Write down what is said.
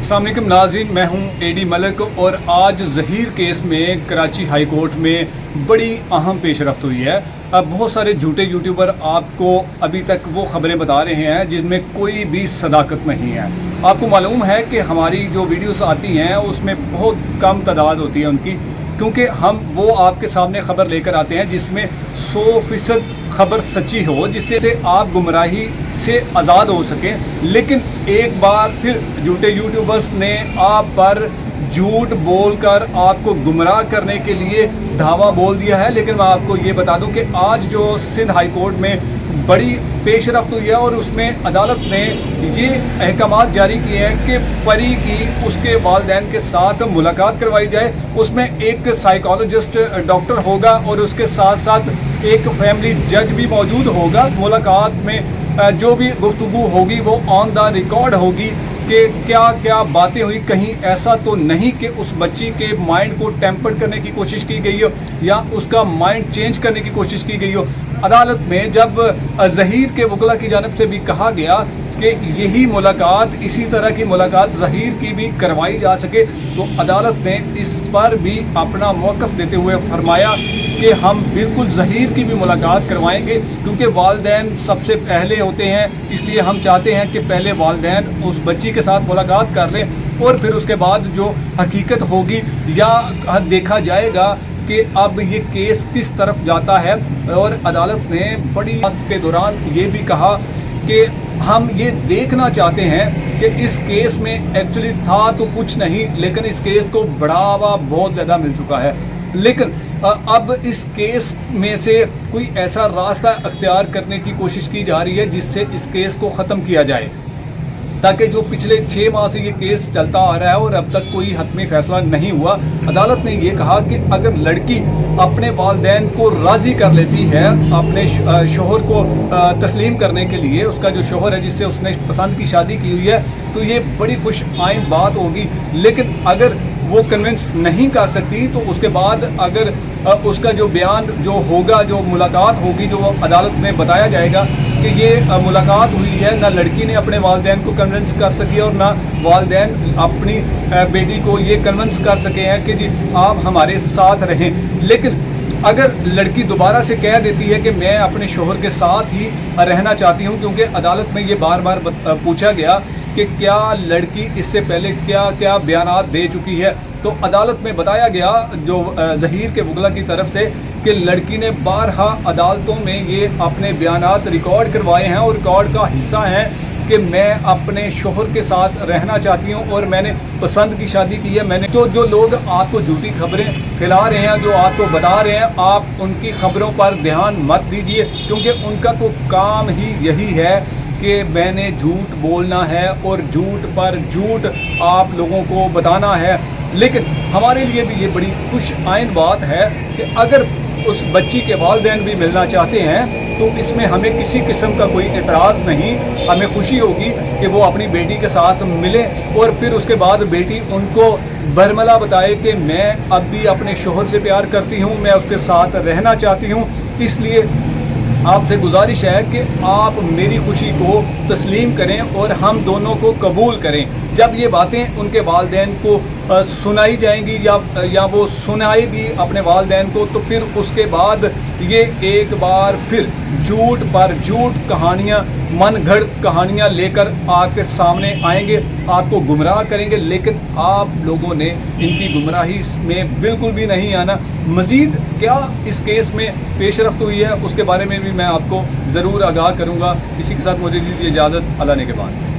अस्सलाम वालेकुम नाज़रीन, मैं हूं एडी मलिक और आज ज़हीर केस में कराची हाई कोर्ट में बड़ी अहम पेशरफ्त हुई है। अब बहुत सारे झूठे यूट्यूबर आपको अभी तक वो खबरें बता रहे हैं जिसमें कोई भी सदाकत नहीं है। आपको मालूम है कि हमारी जो वीडियोस आती हैं उसमें बहुत कम तादाद होती है उनकी, क्योंकि हम वो आपके सामने खबर लेकर आते हैं जिसमें 100% खबर सच्ची हो, जिससे आप गुमराही से आज़ाद हो सकें। लेकिन एक बार फिर झूठे यूट्यूबर्स ने आप पर झूठ बोलकर आपको गुमराह करने के लिए धावा बोल दिया है। लेकिन मैं आपको ये बता दूं कि आज जो सिंध हाई कोर्ट में बड़ी पेशरफ्त हुई है और उसमें अदालत ने ये अहकामात जारी किए हैं कि परी की उसके वालिदैन के साथ मुलाकात करवाई जाए। उसमें एक साइकोलॉजिस्ट डॉक्टर होगा और उसके साथ साथ एक फैमिली जज भी मौजूद होगा। मुलाकात में जो भी गुफ्तगू होगी वो ऑन द रिकॉर्ड होगी कि क्या क्या बातें हुई। कहीं ऐसा तो नहीं कि उस बच्ची के माइंड को टेम्पर करने की कोशिश की गई हो या उसका माइंड चेंज करने की कोशिश की गई हो। अदालत में जब ज़हीर के वकला की जानिब से भी कहा गया कि यही मुलाकात, इसी तरह की मुलाकात ज़हीर की भी करवाई जा सके, तो अदालत ने इस पर भी अपना मौक़िफ़ देते हुए फरमाया कि हम बिल्कुल ज़हीर की भी मुलाकात करवाएंगे, क्योंकि वालिदैन सबसे पहले होते हैं। इसलिए हम चाहते हैं कि पहले वालिदैन उस बच्ची के साथ मुलाकात कर लें और फिर उसके बाद जो हकीकत होगी या देखा जाएगा कि अब ये केस किस तरफ जाता है। और अदालत ने बड़ी बात के दौरान ये भी कहा कि हम ये देखना चाहते हैं कि इस केस में एक्चुअली था तो कुछ नहीं, लेकिन इस केस को बढ़ावा बहुत ज़्यादा मिल चुका है। लेकिन अब इस केस में से कोई ऐसा रास्ता अख्तियार करने की कोशिश की जा रही है जिससे इस केस को ख़त्म किया जाए, ताकि जो पिछले 6 माह से ये केस चलता आ रहा है और अब तक कोई हतमी फैसला नहीं हुआ। अदालत ने ये कहा कि अगर लड़की अपने वालिदैन को राज़ी कर लेती है अपने शोहर को तस्लीम करने के लिए, उसका जो शोहर है जिससे उसने पसंद की शादी की हुई है, तो ये बड़ी खुश आइंद बात होगी। लेकिन अगर वो कन्विंस नहीं कर सकती तो उसके बाद अगर उसका जो बयान जो होगा, जो मुलाकात होगी, जो अदालत में बताया जाएगा कि ये मुलाकात हुई है, ना लड़की ने अपने वालिदैन को कन्विंस कर सकी और ना वालिदैन अपनी बेटी को ये कन्विंस कर सके हैं कि जी आप हमारे साथ रहें। लेकिन अगर लड़की दोबारा से कह देती है कि मैं अपने शोहर के साथ ही रहना चाहती हूँ, क्योंकि अदालत में ये बार बार पूछा गया कि क्या लड़की इससे पहले क्या क्या बयानात दे चुकी है, तो अदालत में बताया गया जो ज़हीर के वकला की तरफ से कि लड़की ने बारहा अदालतों में ये अपने बयानात रिकॉर्ड करवाए हैं और रिकॉर्ड का हिस्सा है कि मैं अपने शोहर के साथ रहना चाहती हूँ और मैंने पसंद की शादी की है। मैंने तो जो लोग आपको झूठी खबरें फैला रहे हैं, जो आपको बता रहे हैं, आप उनकी खबरों पर ध्यान मत दीजिए, क्योंकि उनका तो काम ही यही है कि मैंने झूठ बोलना है और झूठ पर झूठ आप लोगों को बताना है। लेकिन हमारे लिए भी ये बड़ी खुश आइंद बात है कि अगर उस बच्ची के वालिदैन भी मिलना चाहते हैं तो इसमें हमें किसी किस्म का कोई एतराज़ नहीं। हमें खुशी होगी कि वो अपनी बेटी के साथ मिलें और फिर उसके बाद बेटी उनको बरमला बताए कि मैं अब भी अपने शोहर से प्यार करती हूँ, मैं उसके साथ रहना चाहती हूँ। इसलिए आपसे गुजारिश है कि आप मेरी खुशी को तस्लीम करें और हम दोनों को कबूल करें। जब ये बातें उनके वालिदैन को सुनाई जाएंगी या वो सुनाए भी अपने वालिदैन को, तो फिर उसके बाद ये एक बार फिर झूठ पर झूठ कहानियाँ, मन घड़त कहानियाँ लेकर आपके सामने आएंगे, आपको गुमराह करेंगे। लेकिन आप लोगों ने इनकी गुमराही में बिल्कुल भी नहीं आना। मज़ीद क्या इस केस में पेशरफ्त हुई है उसके बारे में भी मैं आपको ज़रूर आगाह करूँगा। इसी के साथ मुझे दीजिए इजाज़त। अल्लाह ने के बाद।